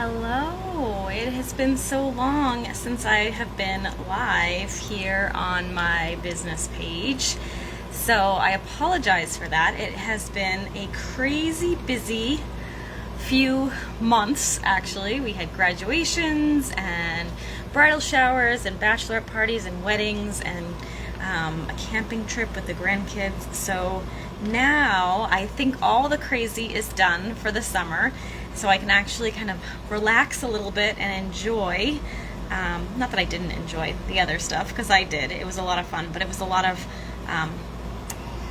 Hello! It has been so long since I have been live here on my business page, so I apologize for that. It has been a crazy busy few months, actually. We had graduations and bridal showers and bachelorette parties and weddings and a camping trip with the grandkids. So now I think all the crazy is done for the summer, so I can actually kind of relax a little bit and enjoy. Not that I didn't enjoy the other stuff, because I did. It was a lot of fun, but it was a lot of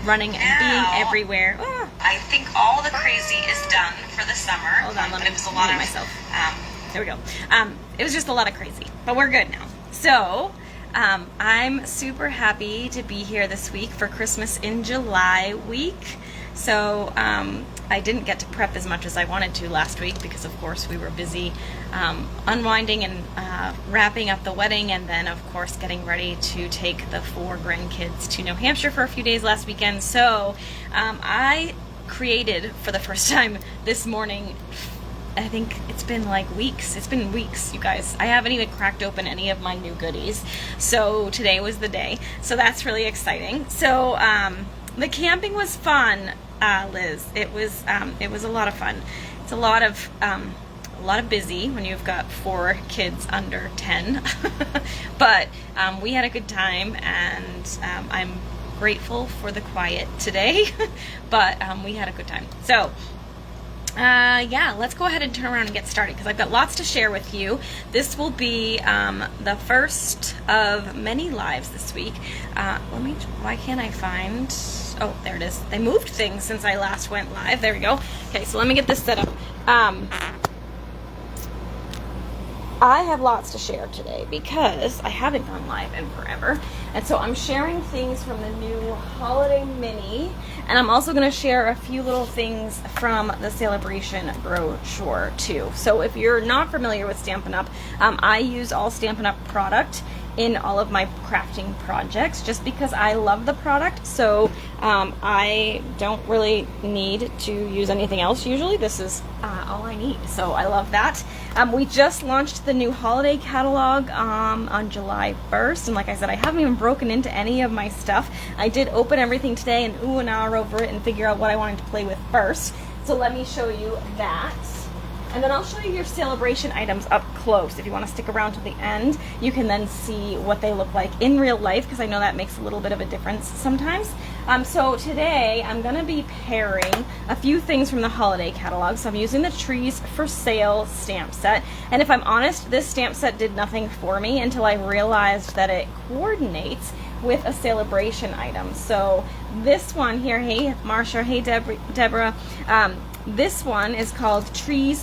running and being everywhere. Oh. I think all the crazy is done for the summer. Hold on, let me mute myself. There we go. It was just a lot of crazy, but we're good now. So I'm super happy to be here this week for Christmas in July week. So I didn't get to prep as much as I wanted to last week because, of course, we were busy unwinding and wrapping up the wedding, and then, of course, getting ready to take the 4 grandkids to New Hampshire for a few days last weekend. So I created for the first time this morning. I think it's been like weeks. It's been weeks, you guys. I haven't even cracked open any of my new goodies. So today was the day. So that's really exciting. So the camping was fun, Liz. It was a lot of fun. It's a lot of busy when you've got 4 kids under 10. But we had a good time, and I'm grateful for the quiet today. But we had a good time. So yeah, let's go ahead and turn around and get started, because I've got lots to share with you. This will be the first of many lives this week. Why can't I find, oh, there it is. They moved things since I last went live. There we go. Okay, so let me get this set up. I have lots to share today because I haven't gone live in forever. And so I'm sharing things from the new holiday mini, and I'm also going to share a few little things from the celebration brochure too. So if you're not familiar with Stampin' Up, I use all Stampin' Up product in all of my crafting projects just because I love the product. So I don't really need to use anything else usually. This is all I need, so I love that. We just launched the new holiday catalog on July 1st, and like I said, I haven't even broken into any of my stuff. I did open everything today and ooh and ah over it and figure out what I wanted to play with first. So let me show you that. And then I'll show you your celebration items up close. If you want to stick around to the end, you can then see what they look like in real life, because I know that makes a little bit of a difference sometimes. So today I'm going to be pairing a few things from the holiday catalog. So I'm using the Trees for Sale stamp set. And if I'm honest, this stamp set did nothing for me until I realized that it coordinates with a celebration item. So this one here, hey Marsha, hey Deborah, this one is called Tree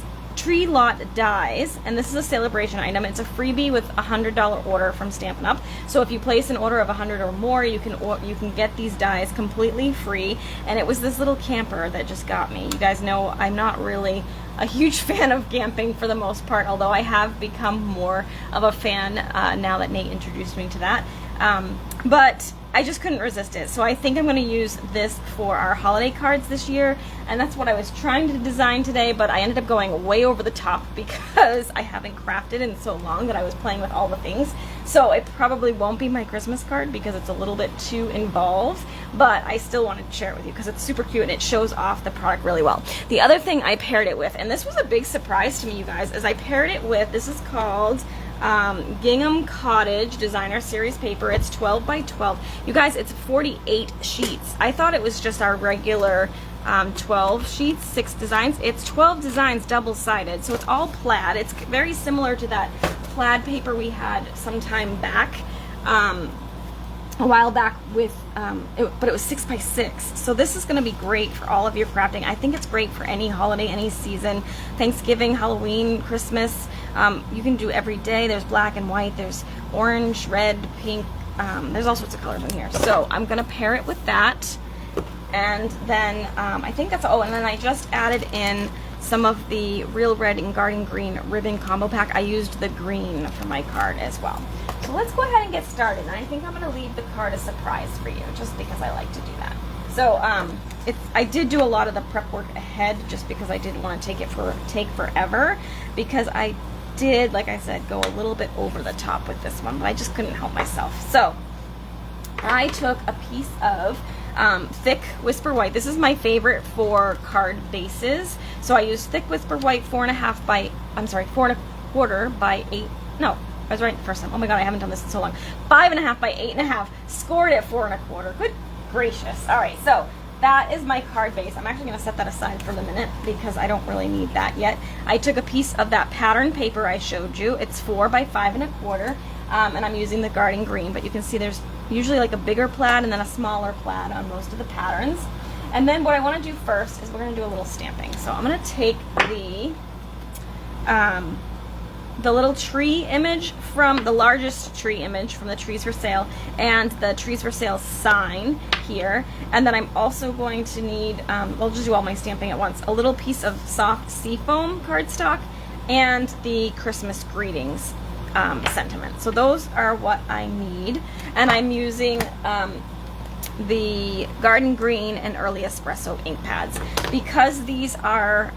Lot Dies, and this is a celebration item. It's a freebie with a $100 order from Stampin' Up. So if you place an order of 100 or more, you can get these dies completely free. And it was this little camper that just got me. You guys know I'm not really a huge fan of camping for the most part, although I have become more of a fan now that Nate introduced me to that. But I just couldn't resist it. So I think I'm going to use this for our holiday cards this year, and that's what I was trying to design today, but I ended up going way over the top because I haven't crafted in so long that I was playing with all the things. So it probably won't be my Christmas card because it's a little bit too involved, but I still wanted to share it with you because it's super cute and it shows off the product really well. The other thing I paired it with, and this was a big surprise to me, you guys, is I paired it with, this is called Gingham Cottage Designer Series paper. It's 12 by 12. You guys, it's 48 sheets. I thought it was just our regular 12 sheets, 6 designs. It's 12 designs double-sided, so it's all plaid. It's very similar to that plaid paper we had some time back, a while back with, but it was 6 by 6. So this is going to be great for all of your crafting. I think it's great for any holiday, any season, Thanksgiving, Halloween, Christmas. You can do every day. There's black and white, there's orange, red, pink, there's all sorts of colors in here. So I'm going to pair it with that. And then I think that's, oh, and then I just added in some of the Real Red and Garden Green ribbon combo pack. I used the green for my card as well. So let's go ahead and get started. And I think I'm going to leave the card a surprise for you, just because I like to do that. So I did do a lot of the prep work ahead just because I didn't want to take forever, because I did, like I said, go a little bit over the top with this one, but I just couldn't help myself. So I took a piece of thick Whisper White. This is my favorite for card bases. So I used thick Whisper White 4.5 by, 4.25 by 8. No, I was right the first time. Oh my god, I haven't done this in so long. 5.5 by 8.5. Scored at 4.25. Good gracious. All right, so that is my card base. I'm actually going to set that aside for the minute because I don't really need that yet. I took a piece of that pattern paper I showed you. It's 4 by 5.25, and I'm using the garden green, but you can see there's usually like a bigger plaid and then a smaller plaid on most of the patterns. And then what I want to do first is we're going to do a little stamping. So I'm going to take the little tree image from the largest tree image from the Trees for Sale and the Trees for Sale sign here, and then I'm also going to need, I'll just do all my stamping at once, a little piece of soft seafoam cardstock and the Christmas greetings sentiment. So those are what I need, and I'm using the Garden Green and Early Espresso ink pads because these are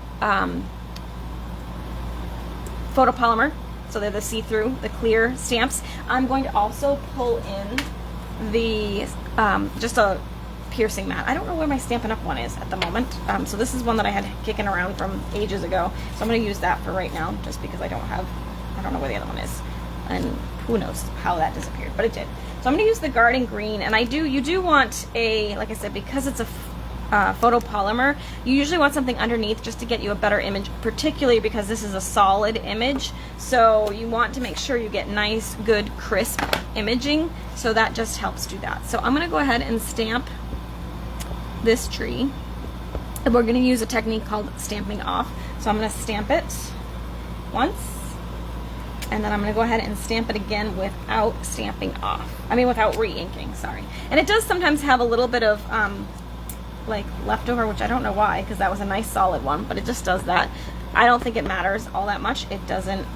photopolymer, so they're the see-through, the clear stamps. I'm going to also pull in the just a piercing mat. I don't know where my Stampin' Up one is at the moment, so this is one that I had kicking around from ages ago, so I'm going to use that for right now just because I don't know where the other one is, and who knows how that disappeared, but it did. So I'm going to use the Garden Green, and you do want a, like I said, because it's a photopolymer, you usually want something underneath just to get you a better image, particularly because this is a solid image, so you want to make sure you get nice, good, crisp imaging, so that just helps do that. So I'm going to go ahead and stamp this tree, and we're going to use a technique called stamping off. So I'm going to stamp it once, and then I'm going to go ahead and stamp it again without stamping off. Without re-inking, sorry. And it does sometimes have a little bit of like leftover, which I don't know why, because that was a nice solid one, but it just does that. I don't think it matters all that much. It doesn't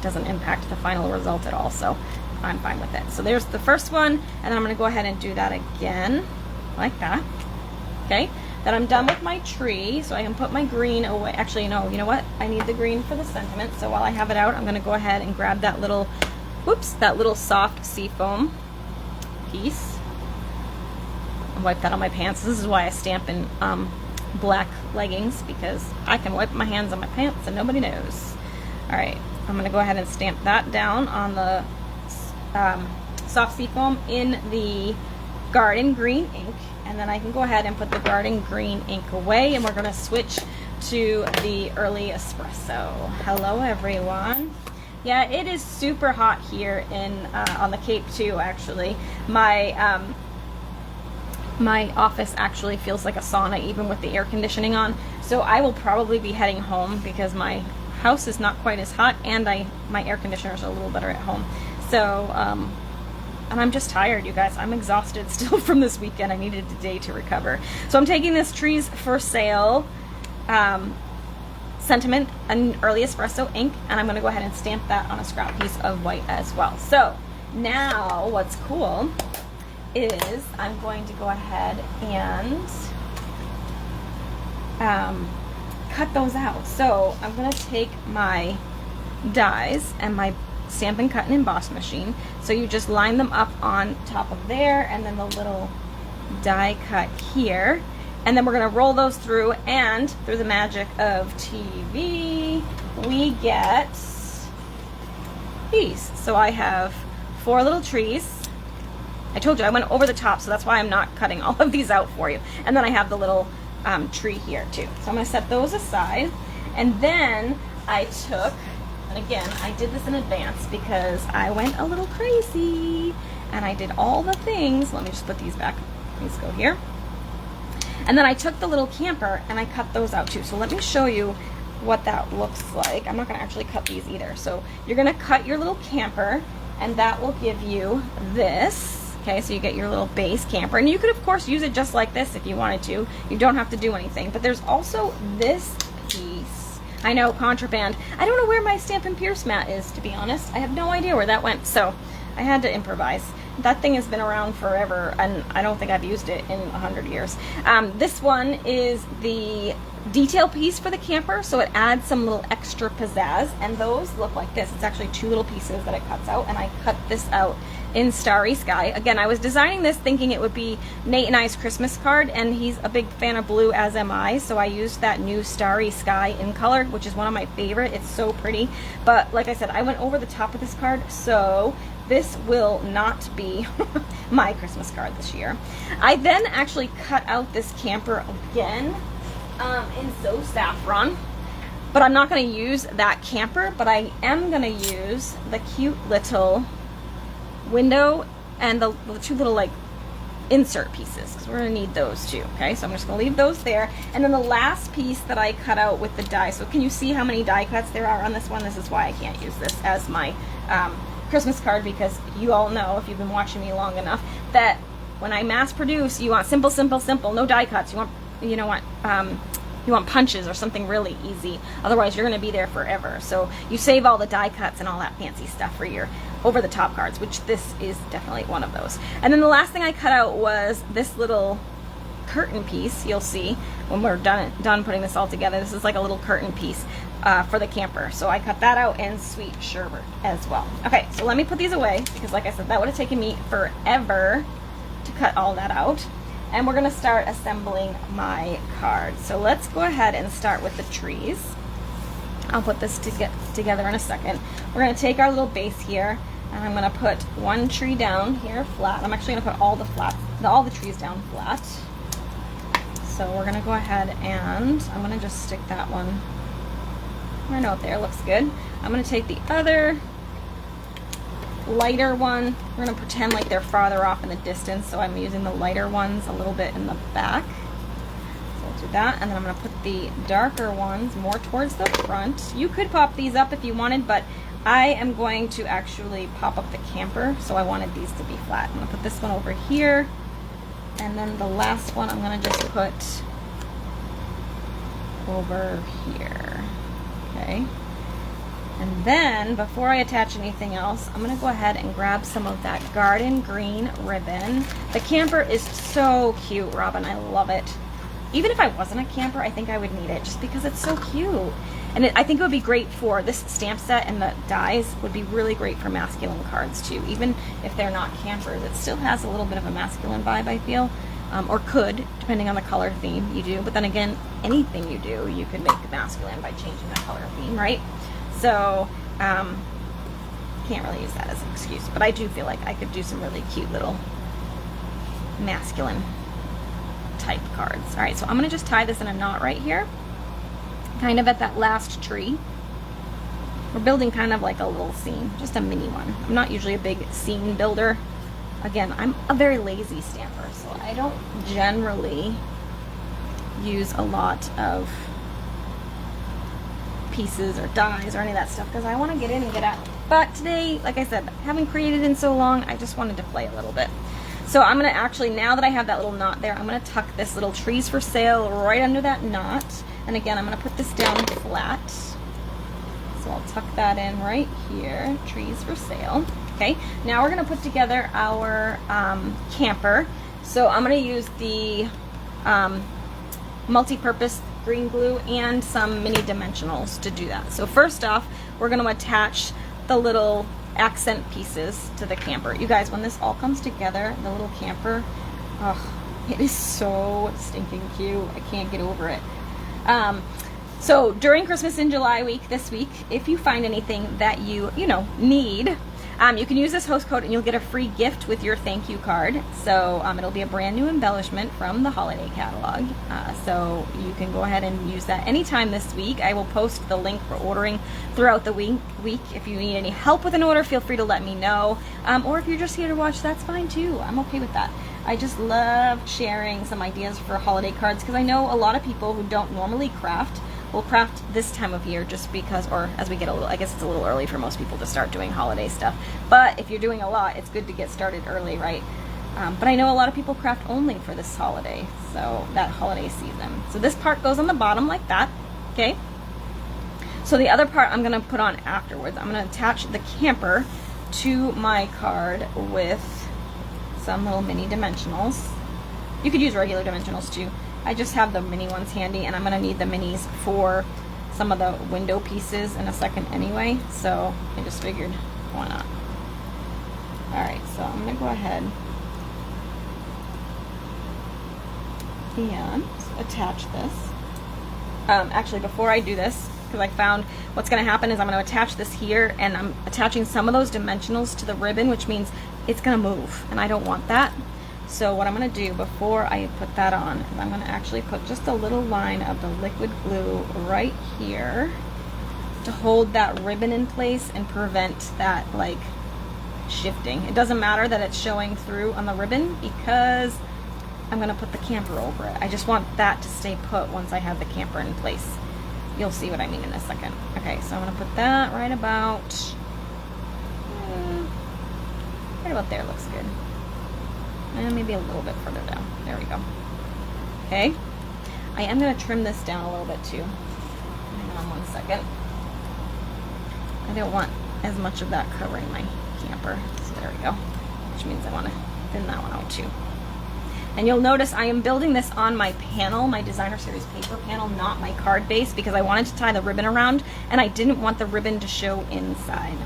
impact the final result at all, so I'm fine with it. So there's the first one, and then I'm going to go ahead and do that again like that. Okay, then I'm done with my tree, so I can put my green away. Actually, no, you know what, I need the green for the sentiment, so while I have it out, I'm going to go ahead and grab that little soft seafoam piece and wipe that on my pants. This is why I stamp in black leggings, because I can wipe my hands on my pants and nobody knows. All right, I'm going to go ahead and stamp that down on the soft seafoam in the Garden Green ink, and then I can go ahead and put the Garden Green ink away, and we're going to switch to the Early Espresso. Hello everyone. Yeah, it is super hot here in on the Cape too, actually. My office actually feels like a sauna even with the air conditioning on, so I will probably be heading home because my house is not quite as hot, and my air conditioners are a little better at home. So and I'm just tired, you guys. I'm exhausted still from this weekend. I needed a day to recover. So I'm taking this Trees for Sale sentiment and Early Espresso ink, and I'm going to go ahead and stamp that on a scrap piece of white as well. So now what's cool is I'm going to go ahead and cut those out. So I'm going to take my dies and my Stampin' Cut and Emboss machine. So you just line them up on top of there, and then the little die cut here. And then we're going to roll those through, and through the magic of TV, we get these. So I have 4 little trees. I told you I went over the top, so that's why I'm not cutting all of these out for you. And then I have the little tree here too. So I'm going to set those aside. And then I took, and again, I did this in advance because I went a little crazy and I did all the things. Let me just put these back. These go here. And then I took the little camper and I cut those out too. So let me show you what that looks like. I'm not going to actually cut these either. So you're going to cut your little camper, and that will give you this. Okay, so you get your little base camper, and you could of course use it just like this if you wanted to. You don't have to do anything. But there's also this piece. I know, contraband. I don't know where my Stampin' Pierce mat is, to be honest. I have no idea where that went, so I had to improvise. that thing has been around forever, and I don't think I've used it in 100 years. This one is the detail piece for the camper, so it adds some little extra pizzazz, and those look like this. It's actually 2 little pieces that it cuts out, and I cut this out in Starry Sky. Again, I was designing this thinking it would be Nate and I's Christmas card, and he's a big fan of blue, as am I, so I used that new Starry Sky in color, which is one of my favorite. It's so pretty, but like I said, I went over the top of this card, so this will not be my Christmas card this year. I then actually cut out this camper again in So Saffron, but I'm not going to use that camper, but I am going to use the cute little window and the 2 little like insert pieces, because we're going to need those too. Okay, so I'm just going to leave those there, and then the last piece that I cut out with the die. So can you see how many die cuts there are on this one? This is why I can't use this as my Christmas card, because you all know, if you've been watching me long enough, that when I mass produce, you want simple, simple, simple, no die cuts. You want, you know what, you want punches or something really easy. Otherwise, you're going to be there forever. So you save all the die cuts and all that fancy stuff for your over-the-top cards, which this is definitely one of those. And then the last thing I cut out was this little curtain piece. You'll see when we're done putting this all together. This is like a little curtain piece for the camper. So I cut that out in Sweet Sherbet as well. Okay, so let me put these away, because like I said, that would have taken me forever to cut all that out. And we're going to start assembling my card. So let's go ahead and start with the trees. I'll put this together in a second. We're going to take our little base here, and I'm going to put 1 tree down here flat. I'm actually going to put all the trees down flat. So we're going to go ahead and I'm going to just stick that one right out there. Looks good. I'm going to take the other lighter one. We're going to pretend like they're farther off in the distance, so I'm using the lighter ones a little bit in the back. So I'll do that, and then I'm going to put the darker ones more towards the front. You could pop these up if you wanted, but I am going to actually pop up the camper, so I wanted these to be flat. I'm going to put this one over here, and then the last one I'm going to just put over here. Okay. And then, before I attach anything else, I'm going to go ahead and grab some of that garden green ribbon. The camper is so cute, Robin. I love it. Even if I wasn't a camper, I think I would need it, just because it's so cute. And I think it would be great for this stamp set, and the dies would be really great for masculine cards too. Even if they're not campers, it still has a little bit of a masculine vibe, I feel. Or could, depending on the color theme you do. But then again, anything you do, you could make masculine by changing the color theme, right? So, can't really use that as an excuse, but I do feel like I could do some really cute little masculine type cards. All right, so I'm gonna just tie this in a knot right here, kind of at that last tree. We're building kind of like a little scene, just a mini one. I'm not usually a big scene builder. Again, I'm a very lazy stamper, so I don't generally use a lot of pieces or dies or any of that stuff, because I want to get in and get out. But today, like I said, haven't created in so long, I just wanted to play a little bit. So I'm going to actually, now that I have that little knot there, I'm going to tuck this little trees for sale right under that knot. And again, I'm going to put this down flat. So I'll tuck that in right here, trees for sale. Okay, now we're going to put together our camper. So I'm going to use the multi-purpose green glue and some mini dimensionals to do that. So first off, we're going to attach the little accent pieces to the camper. You guys, when this all comes together, the little camper, oh, it is so stinking cute. I can't get over it. So during Christmas in July week, this week, if you find anything that you need, you can use this host code and you'll get a free gift with your thank you card. So it'll be a brand new embellishment from the holiday catalog. So you can go ahead and use that anytime this week. I will post the link for ordering throughout the week. If you need any help with an order, feel free to let me know. Or if you're just here to watch, that's fine too. I'm okay with that. I just love sharing some ideas for holiday cards, because I know a lot of people who don't normally craft will craft this time of year, just because, or as we get a little, I guess it's a little early for most people to start doing holiday stuff. But if you're doing a lot, it's good to get started early, right? But I know a lot of people craft only for this holiday, so that holiday season. So this part goes on the bottom like that, okay? So the other part I'm gonna put on afterwards. I'm gonna attach the camper to my card with some little mini dimensionals. You could use regular dimensionals too. I just have the mini ones handy, and I'm going to need the minis for some of the window pieces in a second anyway, so I just figured, why not? Alright, so I'm going to go ahead and attach this. Actually, before I do this, because I found what's going to happen is I'm going to attach this here, and I'm attaching some of those dimensionals to the ribbon, which means it's going to move, and I don't want that. So what I'm going to do before I put that on is I'm going to actually put just a little line of the liquid glue right here to hold that ribbon in place and prevent that like shifting. It doesn't matter that it's showing through on the ribbon because I'm going to put the camper over it. I just want that to stay put once I have the camper in place. You'll see what I mean in a second. Okay, so I'm going to put that right about there. Looks good. And maybe a little bit further down. There we go. Okay. I am going to trim this down a little bit too. Hang on 1 second. I don't want as much of that covering my camper. So there we go. Which means I want to thin that one out too. And you'll notice I am building this on my panel, my Designer Series paper panel, not my card base, because I wanted to tie the ribbon around and I didn't want the ribbon to show inside.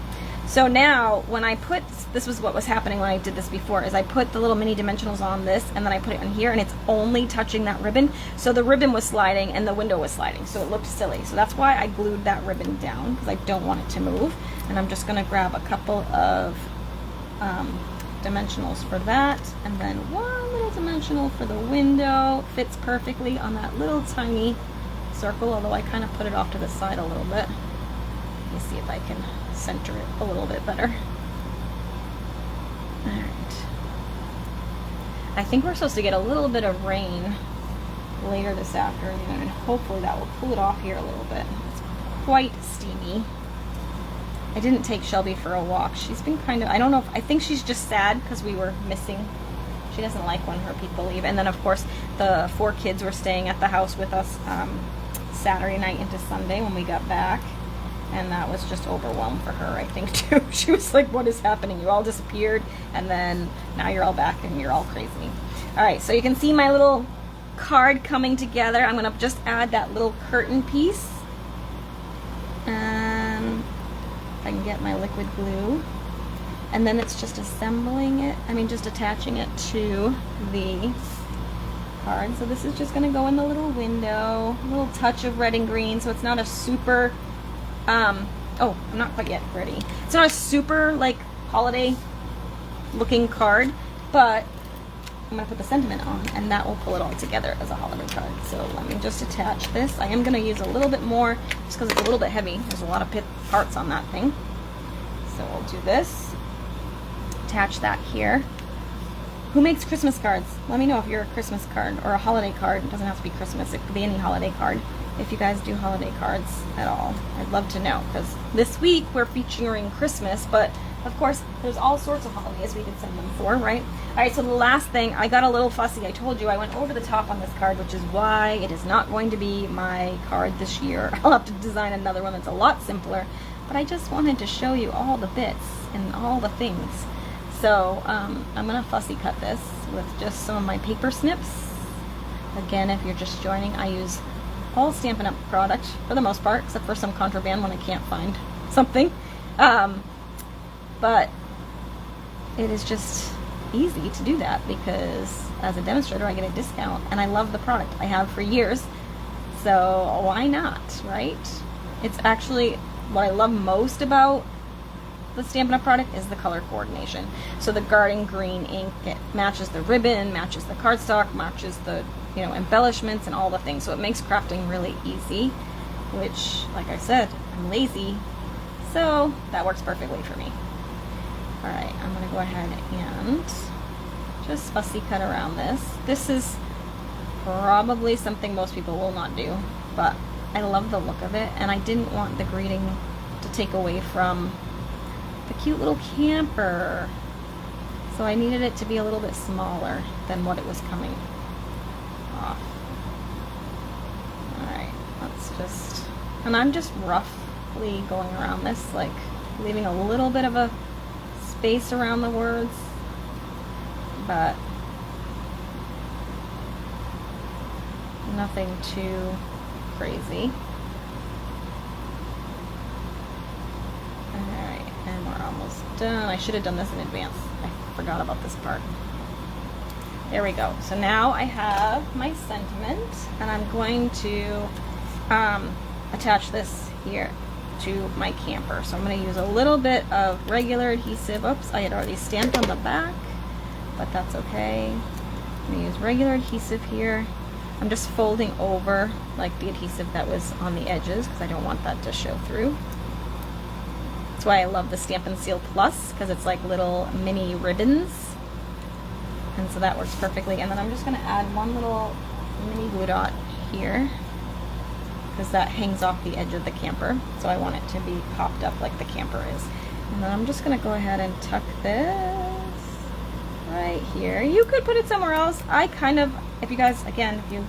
So now when I put, this was what was happening when I did this before, is I put the little mini dimensionals on this and then I put it on here and it's only touching that ribbon. So the ribbon was sliding and the window was sliding, so it looked silly. So that's why I glued that ribbon down, because I don't want it to move. And I'm just going to grab a couple of dimensionals for that, and then one little dimensional for the window. Fits perfectly on that little tiny circle, although I kind of put it off to the side a little bit. Let me see if I can center it a little bit better. Alright. I think we're supposed to get a little bit of rain later this afternoon, and hopefully that will cool it off here a little bit. It's quite steamy. I didn't take Shelby for a walk. She's been kind of, I don't know, I think she's just sad because we were missing. She doesn't like when her people leave. And then of course the 4 kids were staying at the house with us Saturday night into Sunday when we got back. And that was just overwhelmed for her, I think, too. She was like, what is happening? You all disappeared, and then now you're all back and you're all crazy. All right, so you can see my little card coming together. I'm going to just add that little curtain piece. And if I can get my liquid glue. And then it's just assembling it, just attaching it to the card. So this is just going to go in the little window. A little touch of red and green, so it's not a super... oh, I'm not quite yet ready. It's not a super, like, holiday looking card, but I'm going to put the sentiment on, and that will pull it all together as a holiday card. So let me just attach this. I am going to use a little bit more, just because it's a little bit heavy. There's a lot of parts on that thing. So we'll do this. Attach that here. Who makes Christmas cards? Let me know if you're a Christmas card or a holiday card. It doesn't have to be Christmas. It could be any holiday card. If you guys do holiday cards at all, I'd love to know, because this week we're featuring Christmas, but of course there's all sorts of holidays we could send them for, right? Alright, so the last thing, I got a little fussy. I told you I went over the top on this card, which is why it is not going to be my card this year. I'll have to design another one that's a lot simpler, but I just wanted to show you all the bits and all the things. So I'm going to fussy cut this with just some of my paper snips. Again, if you're just joining, I use all Stampin' Up product for the most part, except for some contraband when I can't find something. But it is just easy to do that because as a demonstrator I get a discount and I love the product. I have for years, so why not, right? It's actually what I love most about the Stampin' Up product is the color coordination. So the garden green ink, it matches the ribbon, matches the cardstock, matches the embellishments and all the things. So it makes crafting really easy, which, like I said, I'm lazy, so that works perfectly for me. Alright, I'm going to go ahead and just fussy cut around this. This is probably something most people will not do, but I love the look of it, and I didn't want the greeting to take away from the cute little camper. So I needed it to be a little bit smaller than what it was coming off. Alright, let's just, and I'm just roughly going around this, like leaving a little bit of a space around the words, but nothing too crazy. Alright, and we're almost done. I should have done this in advance. I forgot about this part. There we go. So now I have my sentiment, and I'm going to attach this here to my camper. So I'm going to use a little bit of regular adhesive. Oops, I had already stamped on the back, but that's okay. I'm going to use regular adhesive here. I'm just folding over like the adhesive that was on the edges because I don't want that to show through. That's why I love the Stampin' Seal Plus, because it's like little mini ribbons. And so that works perfectly. And then I'm just going to add one little mini glue dot here, because that hangs off the edge of the camper. So I want it to be popped up like the camper is. And then I'm just going to go ahead and tuck this right here. You could put it somewhere else. I kind of, if you guys, again, if you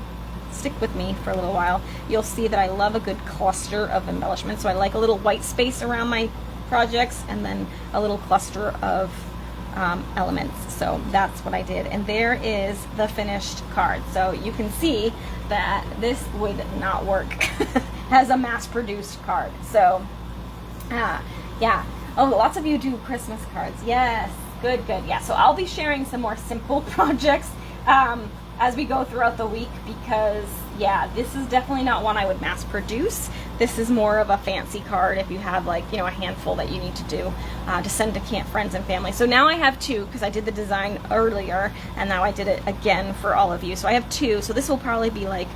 stick with me for a little while, you'll see that I love a good cluster of embellishment. So I like a little white space around my projects and then a little cluster of elements. So that's what I did. And there is the finished card. So you can see that this would not work as a mass-produced card. So yeah. Oh, lots of you do Christmas cards. Yes. Good. Yeah. So I'll be sharing some more simple projects as we go throughout the week, because yeah, this is definitely not one I would mass produce. This is more of a fancy card if you have, like, you know, a handful that you need to do to send to friends and family. So now I have two, because I did the design earlier and now I did it again for all of you. So I have two. So this will probably be like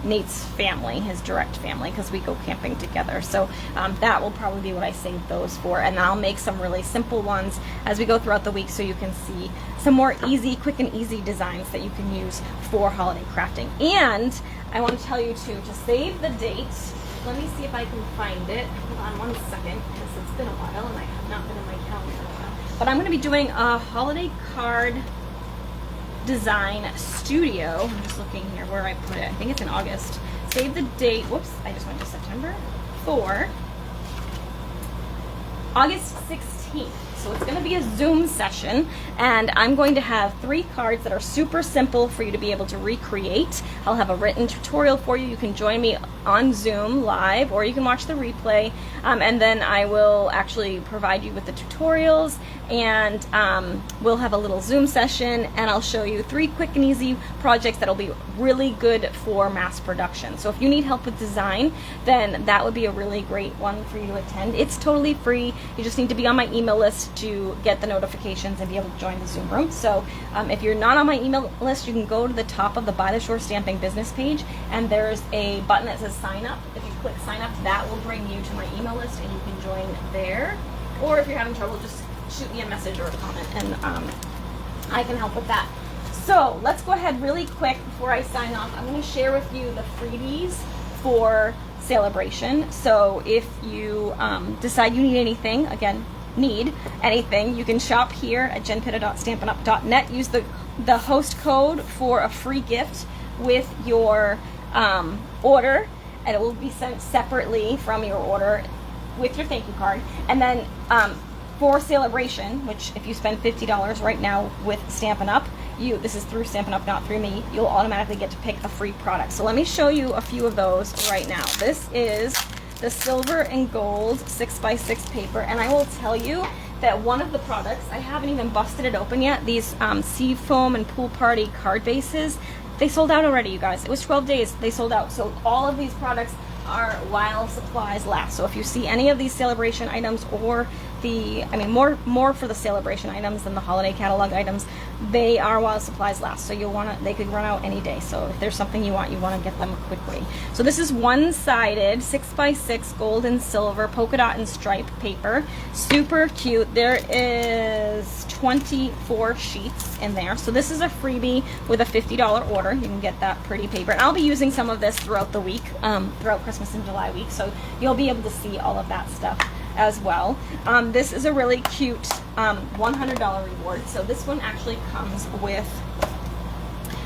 Nate's family, his direct family, because we go camping together. So that will probably be what I save those for. And I'll make some really simple ones as we go throughout the week, so you can see some more quick and easy designs that you can use for holiday crafting. And I want to tell you too, to save the date, let me see if I can find it. Hold on one second, because it's been a while and I have not been in my calendar in a while. But I'm going to be doing a holiday card design studio. I'm just looking here where I put it. I think it's in August. Save the date. Whoops, I just went to September. For August 16th. So it's going to be a Zoom session, and I'm going to have 3 cards that are super simple for you to be able to recreate. I'll have a written tutorial for you. You can join me on Zoom live, or you can watch the replay, and then I will actually provide you with the tutorials, and we'll have a little Zoom session, and I'll show you 3 quick and easy projects that'll be really good for mass production. So if you need help with design, then that would be a really great one for you to attend. It's totally free. You just need to be on my email list to get the notifications and be able to join the Zoom room. So if you're not on my email list, you can go to the top of the By the Shore Stamping business page, and there's a button that says sign up. If you click sign up, that will bring you to my email list, and you can join there. Or if you're having trouble, just shoot me a message or a comment, and I can help with that. So let's go ahead really quick before I sign off. I'm going to share with you the freebies for Celebration. So if you decide you need anything, you can shop here at jenpitta.stampinup.net. Use the host code for a free gift with your order, and it will be sent separately from your order with your thank you card. And then for Celebration, which if you spend $50 right now with Stampin' Up, this is through Stampin' Up, not through me, you'll automatically get to pick a free product. So let me show you a few of those right now. This is the silver and gold 6x6 paper, and I will tell you that one of the products, I haven't even busted it open yet, these sea foam and pool party card bases, they sold out already, you guys. It was 12 days, they sold out. So all of these products are while supplies last. So if you see any of these Celebration items, or more for the Celebration items than the holiday catalog items, they are while supplies last. So they could run out any day. So if there's something you want to get them quickly. So this is one-sided 6x6 gold and silver polka dot and stripe paper. Super cute. There is 24 sheets in there. So this is a freebie with a $50 order. You can get that pretty paper. And I'll be using some of this throughout the week, throughout Christmas and July week. So you'll be able to see all of that stuff as well. This is a really cute $100 reward. So this one actually comes with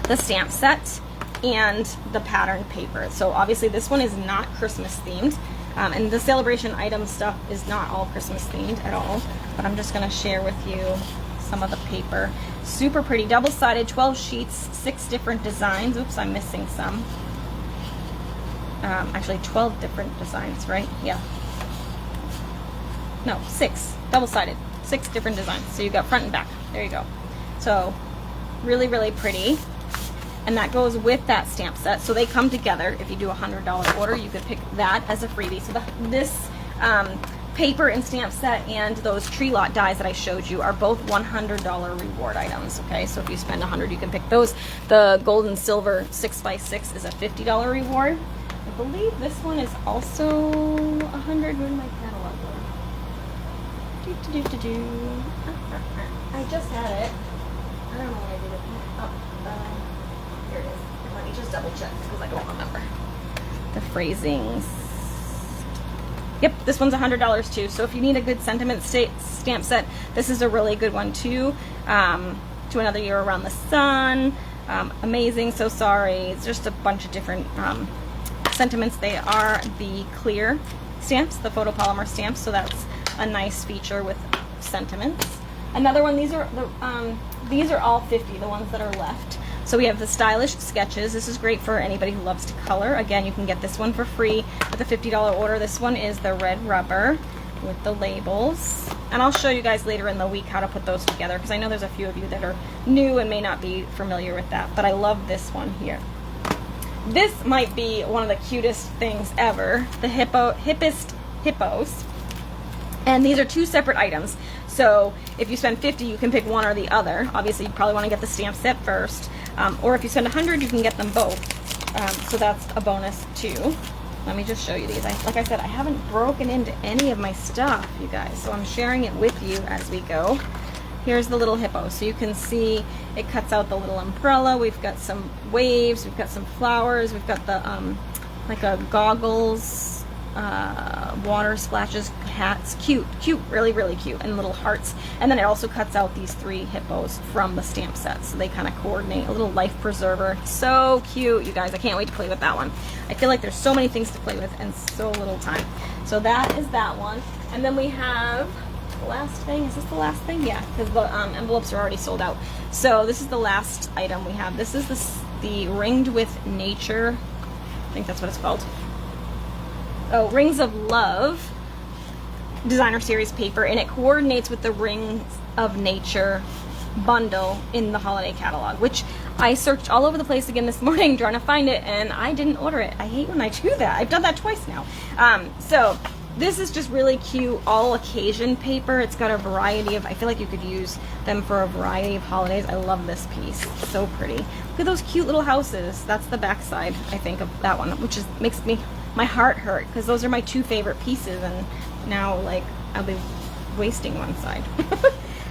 the stamp set and the pattern paper. So obviously this one is not Christmas themed, and the Celebration item stuff is not all Christmas themed at all, but I'm just going to share with you some of the paper. Super pretty, double-sided, 12 sheets, 6 different designs. Oops, I'm missing some. Actually 12 different designs, right? Yeah. No, 6, double-sided, 6 different designs. So you've got front and back. There you go. So really, really pretty. And that goes with that stamp set. So they come together. If you do a $100 order, you could pick that as a freebie. So this paper and stamp set and those tree lot dies that I showed you are both $100 reward items. Okay, so if you spend $100, you can pick those. The gold and silver 6x6 is a $50 reward. I believe this one is also $100. Where did my catalog go? I just had it. I don't know what I did it. Here it is. Let me just double check because I don't remember the phrasings. Yep, this one's $100 too. So if you need a good sentiment stamp set, this is a really good one too. To Another Year Around the Sun, Amazing, So Sorry. It's just a bunch of different sentiments. They are the clear stamps, the photopolymer stamps. So that's a nice feature with sentiments. Another one. These are all 50. The ones that are left. So we have the stylish sketches. This is great for anybody who loves to color. Again, you can get this one for free with a $50 order. This one is the red rubber with the labels. And I'll show you guys later in the week how to put those together because I know there's a few of you that are new and may not be familiar with that. But I love this one here. This might be one of the cutest things ever. The hippos. And these are 2 separate items. So if you spend $50, you can pick one or the other. Obviously, you probably want to get the stamp set first. Or if you spend $100, you can get them both. So that's a bonus too. Let me just show you these. Like I said, I haven't broken into any of my stuff, you guys. So I'm sharing it with you as we go. Here's the little hippo. So you can see it cuts out the little umbrella. We've got some waves. We've got some flowers. We've got the like a goggles. Water splashes, hats, cute, really, really cute, and little hearts. And then it also cuts out these 3 hippos from the stamp set, so they kind of coordinate. A little life preserver, so cute, you guys. I can't wait to play with that one. I feel like there's so many things to play with and so little time. So that is that one. And then we have the last thing. Is this the last thing? Yeah, because the envelopes are already sold out. So this is the last item we have. This is the Ringed with Nature. I think that's what it's called. Oh, Rings of Love designer series paper, and it coordinates with the Rings of Nature bundle in the holiday catalog, which I searched all over the place again this morning trying to find it, and I didn't order it. I hate when I do that. I've done that twice now. So this is just really cute all occasion paper. It's got a variety of, I feel like you could use them for a variety of holidays. I love this piece. It's so pretty. Look at those cute little houses. That's the back side, I think, of that one, which is makes my heart hurt because those are my 2 favorite pieces, and now like I'll be wasting one side.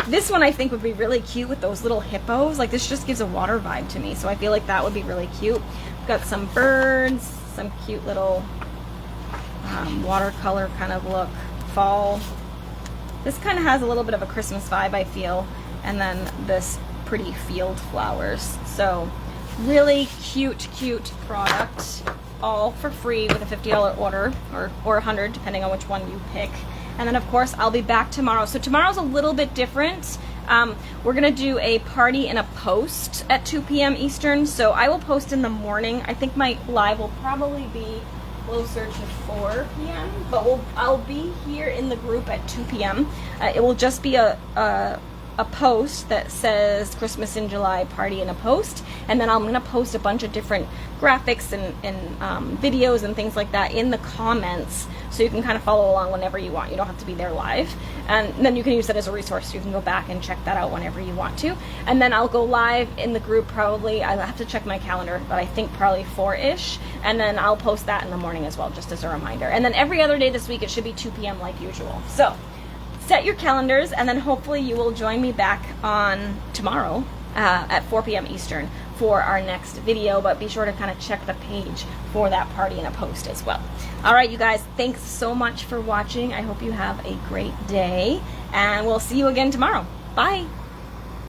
This one I think would be really cute with those little hippos. Like this just gives a water vibe to me, so I feel like that would be really cute. We've got some birds, some cute little watercolor kind of look, fall. This kind of has a little bit of a Christmas vibe, I feel, and then this pretty field flowers. So really cute product, all for free with a $50 order or $100 depending on which one you pick. And then of course I'll be back tomorrow. So tomorrow's a little bit different. We're gonna do a party and a post at 2 p.m. Eastern. So I will post in the morning. I think my live will probably be closer to 4 p.m. But I'll be here in the group at 2 p.m. It will just be a post that says Christmas in July party and a post, and then I'm going to post a bunch of different graphics and videos and things like that in the comments, so you can kind of follow along whenever you want. You don't have to be there live, and then you can use that as a resource. You can go back and check that out whenever you want to, and then I'll go live in the group probably, I'll have to check my calendar, but I think probably 4-ish, and then I'll post that in the morning as well, just as a reminder. And then every other day this week it should be 2 p.m. like usual. So set your calendars, and then hopefully you will join me back on tomorrow at 4 p.m. Eastern for our next video, but be sure to kind of check the page for that party and a post as well. All right, you guys, thanks so much for watching. I hope you have a great day, and we'll see you again tomorrow. Bye.